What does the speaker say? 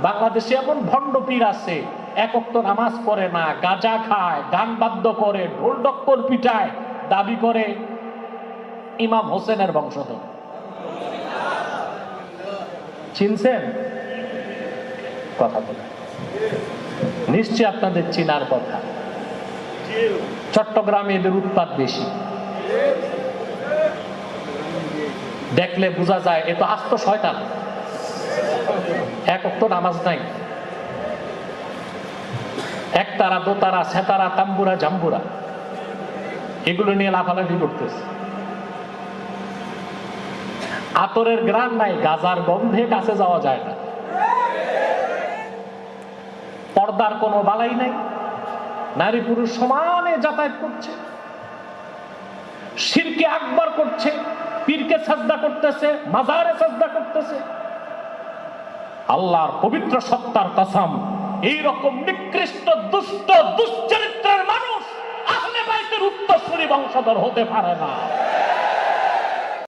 বাংলাদেশে এমন ভণ্ড পীর আছে, এক ওয়াক্ত নামাজ পড়ে না, গাঁজা খায়, গান বাদ্য করে, ঢোল ডক্কর পিটায়, দাবি করে ইমাম হোসেনের বংশধর। চিনছেন? কথা বলে নিশ্চয় আপনাদের চিনার কথা। চট্টগ্রামে এদের উৎপাত বেশি, দেখলে বোঝা যায় এ তো আস্ত শয়তান। এক ওয়াক্ত নামাজ নাই, একতারা, দোতারা, সেতারা, তাম্বুরা, জাম্বুরা এগুলো নিয়ে লাফালাফি করতেছে। আতরের গ্রান নাই, গাজার গন্ধে কাছে যাওয়া যায় না। পর্দার কোনো বালাই নাই, নারী পুরুষ সমানে যাতায়াত করছে, শিরকে আকবার করছে, পীরকে সাজদা করতেছে, মাজারে সাজদা করতেছে। আল্লাহর পবিত্র সত্তার কসম, এইরকম নিকৃষ্ট দুষ্ট দুশ্চরিত্রের মানুষ আহলে বাইতের উত্তরসূরি বংশধর হতে পারে না।